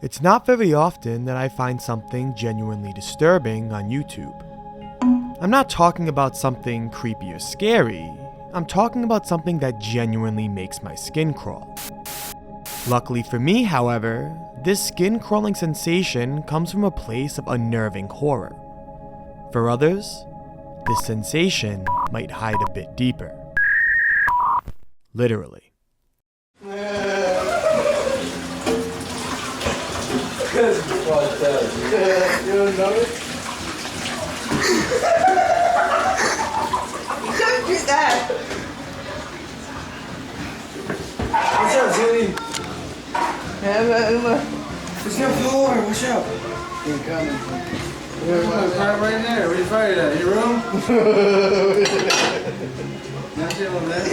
It's not very often that I find something genuinely disturbing on YouTube. I'm not talking about something creepy or scary. I'm talking about something that genuinely makes my skin crawl. Luckily for me, however, this skin-crawling sensation comes from a place of unnerving horror. For others, this sensation might hide a bit deeper. Literally. You don't know it? Don't do that. What's up, Zilly? Uma. It's your floor. What's up? You're coming. Park right in there. Where you fired at? Your room? Not chilling, man.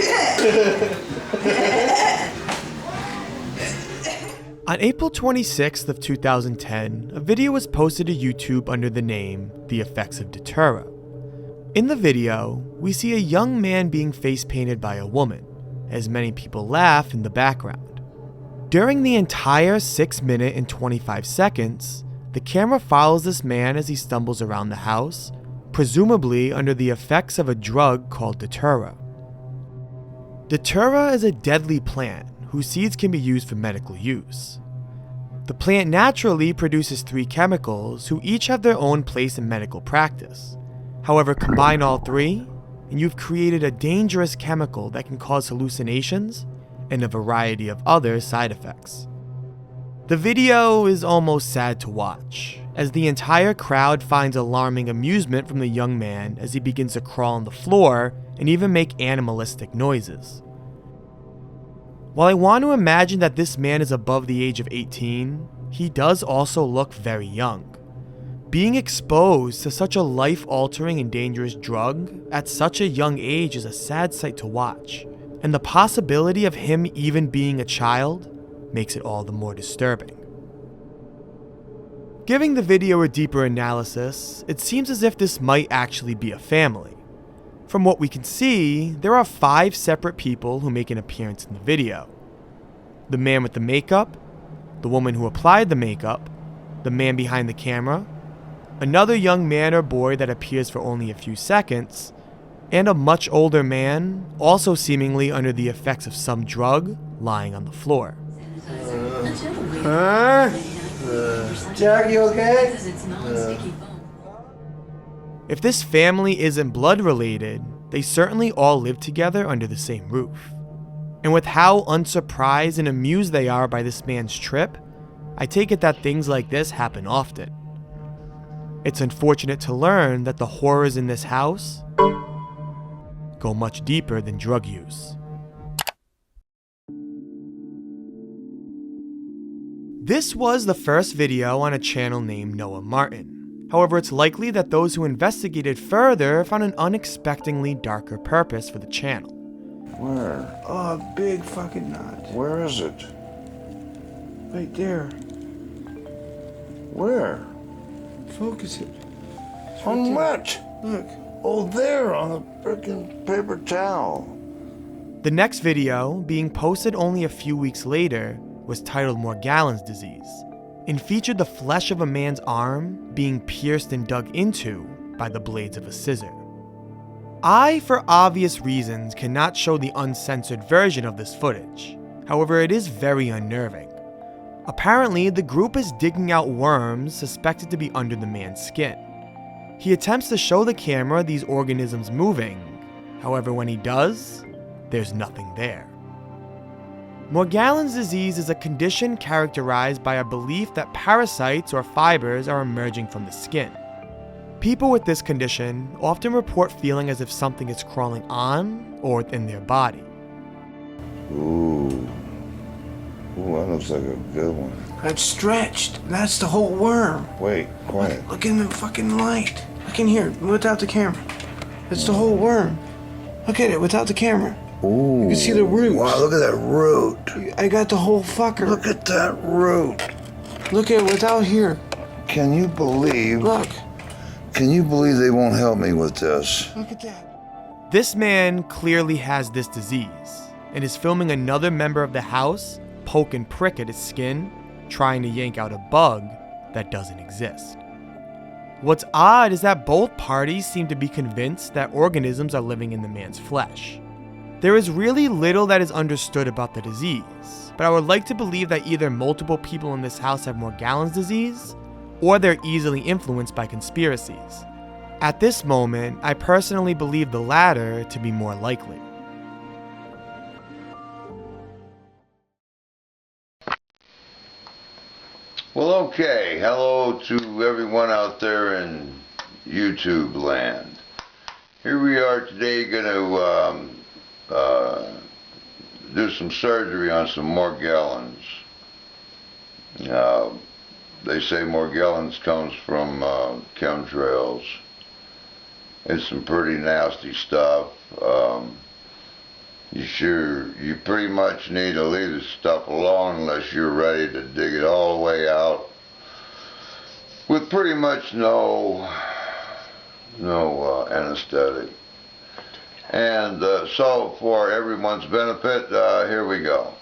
On April 26th of 2010, a video was posted to YouTube under the name The Effects of Datura. In the video, we see a young man being face painted by a woman, as many people laugh in the background. During the entire 6 minutes and 25 seconds, the camera follows this man as he stumbles around the house, presumably under the effects of a drug called Datura. Datura is a deadly plant whose seeds can be used for medical use. The plant naturally produces 3 chemicals who each have their own place in medical practice. However, combine all 3, and you've created a dangerous chemical that can cause hallucinations and a variety of other side effects. The video is almost sad to watch, as the entire crowd finds alarming amusement from the young man as he begins to crawl on the floor and even make animalistic noises. While I want to imagine that this man is above the age of 18, he does also look very young. Being exposed to such a life-altering and dangerous drug at such a young age is a sad sight to watch, and the possibility of him even being a child makes it all the more disturbing. Giving the video a deeper analysis, it seems as if this might actually be a family. From what we can see, there are 5 separate people who make an appearance in the video. The man with the makeup, the woman who applied the makeup, the man behind the camera, another young man or boy that appears for only a few seconds, and a much older man, also seemingly under the effects of some drug, lying on the floor. Jack, you okay? If this family isn't blood related, they certainly all live together under the same roof. And with how unsurprised and amused they are by this man's trip, I take it that things like this happen often. It's unfortunate to learn that the horrors in this house go much deeper than drug use. This was the first video on a channel named Noah Martin. However, it's likely that those who investigated further found an unexpectedly darker purpose for the channel. Where? Oh, big fucking knot. Where is it? Right there. Where? Focus it. It's right On there. what? Look. Oh, there, on the frickin' paper towel. The next video, being posted only a few weeks later, was titled Morgellons disease, and featured the flesh of a man's arm being pierced and dug into by the blades of a scissor. I, for obvious reasons, cannot show the uncensored version of this footage. However, it is very unnerving. Apparently, the group is digging out worms suspected to be under the man's skin. He attempts to show the camera these organisms moving. However, when he does, there's nothing there. Morgellons disease is a condition characterized by a belief that parasites or fibers are emerging from the skin. People with this condition often report feeling as if something is crawling on or within their body. Ooh. Ooh, that looks like a good one. That's stretched. That's the whole worm. Wait, quiet. Look in the fucking light. Look in here, without the camera. That's the whole worm. Look at it, without the camera. Ooh. You can see the roots. Wow, look at that root. I got the whole fucker. Look at that root. Look at it without here. Can you believe? Look. Can you believe they won't help me with this? Look at that. This man clearly has this disease and is filming another member of the house poke and prick at his skin, trying to yank out a bug that doesn't exist. What's odd is that both parties seem to be convinced that organisms are living in the man's flesh. There is really little that is understood about the disease, but I would like to believe that either multiple people in this house have Morgellons disease, or they're easily influenced by conspiracies. At this moment, I personally believe the latter to be more likely. Well, okay. Hello to everyone out there in YouTube land. Here we are today going to do some surgery on some Morgellons. They say Morgellons comes from chemtrails. It's some pretty nasty stuff. You pretty much need to leave this stuff alone unless you're ready to dig it all the way out with pretty much no anesthetic. And so for everyone's benefit, here we go.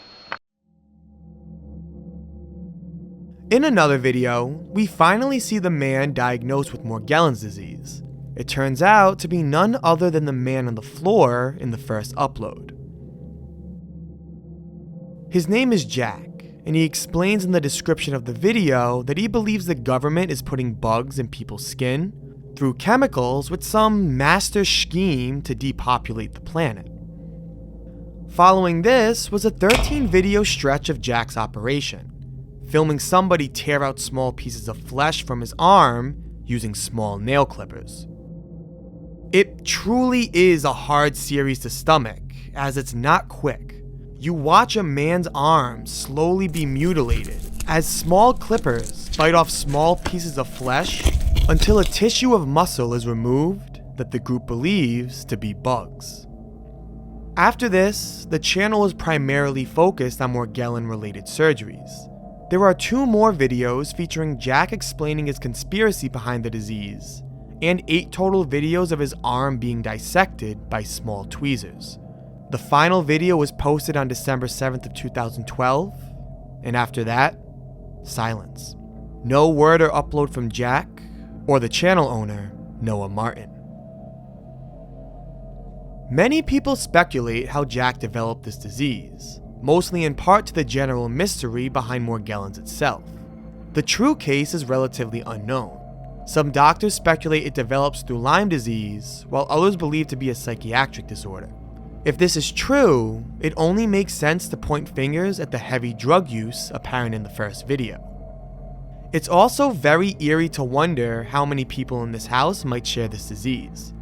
In another video, we finally see the man diagnosed with Morgellons disease. It turns out to be none other than the man on the floor in the first upload. His name is Jack, and he explains in the description of the video that he believes the government is putting bugs in people's skin through chemicals with some master scheme to depopulate the planet. Following this was a 13-video stretch of Jack's operation, filming somebody tear out small pieces of flesh from his arm using small nail clippers. It truly is a hard series to stomach, as it's not quick. You watch a man's arm slowly be mutilated as small clippers bite off small pieces of flesh until a tissue of muscle is removed that the group believes to be bugs. After this, the channel is primarily focused on Morgellon-related surgeries. There are 2 more videos featuring Jack explaining his conspiracy behind the disease, and 8 total videos of his arm being dissected by small tweezers. The final video was posted on December 7th of 2012, and after that, silence. No word or upload from Jack, or the channel owner, Noah Martin. Many people speculate how Jack developed this disease, mostly in part to the general mystery behind Morgellons itself. The true case is relatively unknown. Some doctors speculate it develops through Lyme disease, while others believe it to be a psychiatric disorder. If this is true, it only makes sense to point fingers at the heavy drug use apparent in the first video. It's also very eerie to wonder how many people in this house might share this disease.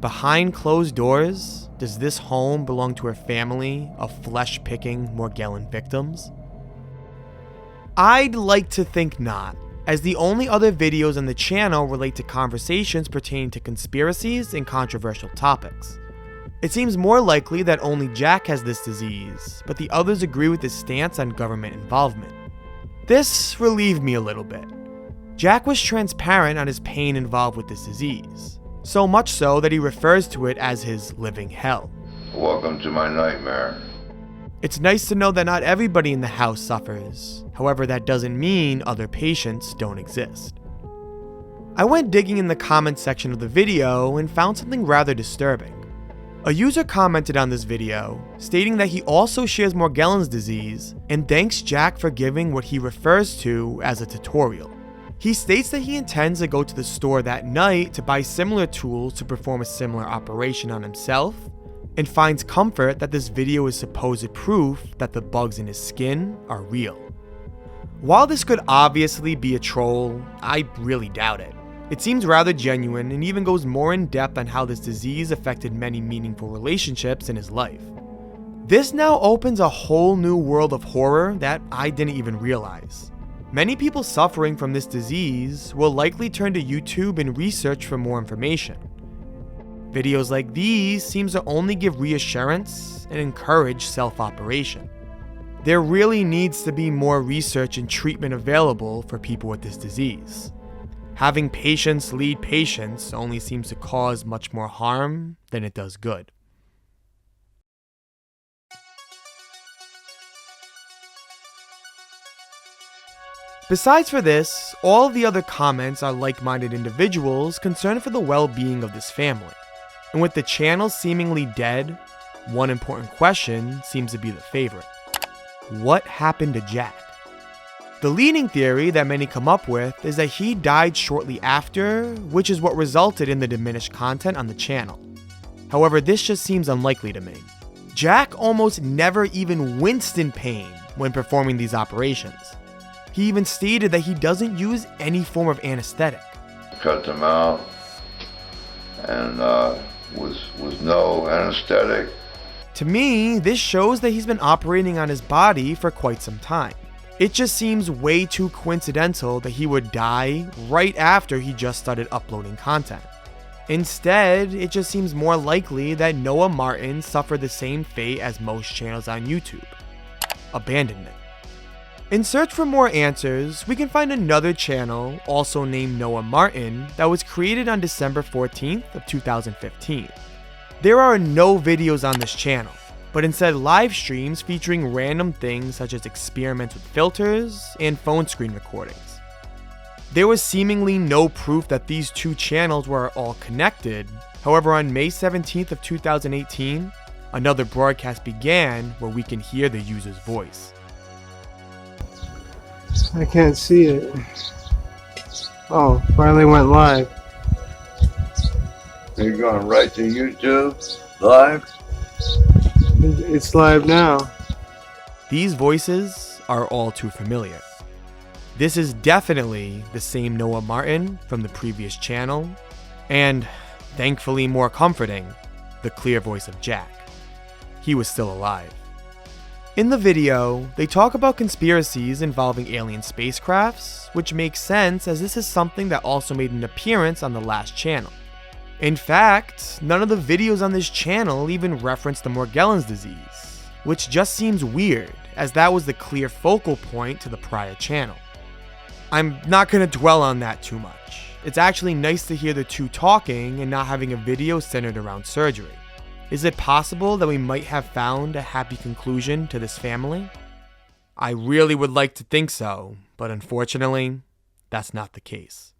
Behind closed doors, does this home belong to a family of flesh-picking Morgellon victims? I'd like to think not, as the only other videos on the channel relate to conversations pertaining to conspiracies and controversial topics. It seems more likely that only Jack has this disease, but the others agree with his stance on government involvement. This relieved me a little bit. Jack was transparent on his pain involved with this disease, so much so that he refers to it as his living hell. Welcome to my nightmare. It's nice to know that not everybody in the house suffers, however that doesn't mean other patients don't exist. I went digging in the comments section of the video and found something rather disturbing. A user commented on this video, stating that he also shares Morgellons disease and thanks Jack for giving what he refers to as a tutorial. He states that he intends to go to the store that night to buy similar tools to perform a similar operation on himself, and finds comfort that this video is supposed proof that the bugs in his skin are real. While this could obviously be a troll, I really doubt it. It seems rather genuine and even goes more in depth on how this disease affected many meaningful relationships in his life. This now opens a whole new world of horror that I didn't even realize. Many people suffering from this disease will likely turn to YouTube and research for more information. Videos like these seems to only give reassurance and encourage self-operation. There really needs to be more research and treatment available for people with this disease. Having patients lead patients only seems to cause much more harm than it does good. Besides for this, all of the other comments are like-minded individuals concerned for the well-being of this family. And with the channel seemingly dead, one important question seems to be the favorite. What happened to Jack? The leading theory that many come up with is that he died shortly after, which is what resulted in the diminished content on the channel. However, this just seems unlikely to me. Jack almost never even winced in pain when performing these operations. He even stated that he doesn't use any form of anesthetic. Cut them out, and was no anesthetic. To me, this shows that he's been operating on his body for quite some time. It just seems way too coincidental that he would die right after he just started uploading content. Instead, it just seems more likely that Noah Martin suffered the same fate as most channels on YouTube: abandonment. In search for more answers, we can find another channel, also named Noah Martin, that was created on December 14th of 2015. There are no videos on this channel, but instead live streams featuring random things such as experiments with filters and phone screen recordings. There was seemingly no proof that these two channels were all connected. However, on May 17th of 2018, another broadcast began where we can hear the user's voice. I can't see it. Oh, finally went live. Are you going right to YouTube live? It's live now. These voices are all too familiar. This is definitely the same Noah Martin from the previous channel, and, thankfully more comforting, the clear voice of Jack. He was still alive. In the video, they talk about conspiracies involving alien spacecrafts, which makes sense as this is something that also made an appearance on the last channel. In fact, none of the videos on this channel even reference the Morgellons disease, which just seems weird as that was the clear focal point to the prior channel. I'm not going to dwell on that too much. It's actually nice to hear the two talking and not having a video centered around surgery. Is it possible that we might have found a happy conclusion to this family? I really would like to think so, but unfortunately, that's not the case.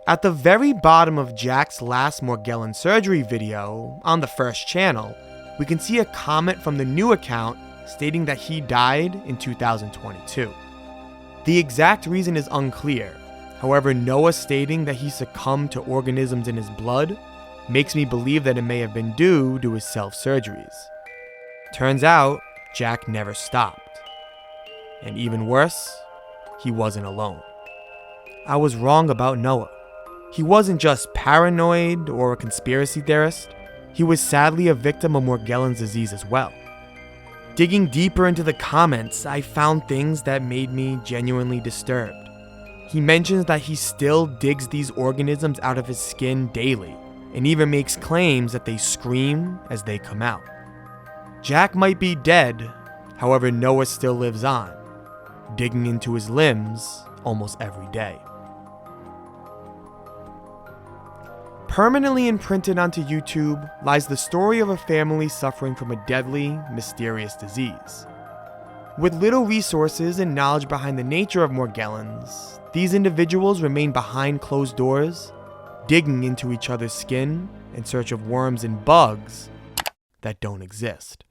At the very bottom of Jack's last Morgellon surgery video, on the first channel, we can see a comment from the new account stating that he died in 2022. The exact reason is unclear. However, Noah stating that he succumbed to organisms in his blood makes me believe that it may have been due to his self-surgeries. Turns out, Jack never stopped. And even worse, he wasn't alone. I was wrong about Noah. He wasn't just paranoid or a conspiracy theorist, he was sadly a victim of Morgellons disease as well. Digging deeper into the comments, I found things that made me genuinely disturbed. He mentions that he still digs these organisms out of his skin daily, and even makes claims that they scream as they come out. Jack might be dead, however Noah still lives on, digging into his limbs almost every day. Permanently imprinted onto YouTube lies the story of a family suffering from a deadly, mysterious disease. With little resources and knowledge behind the nature of Morgellons, these individuals remain behind closed doors, digging into each other's skin in search of worms and bugs that don't exist.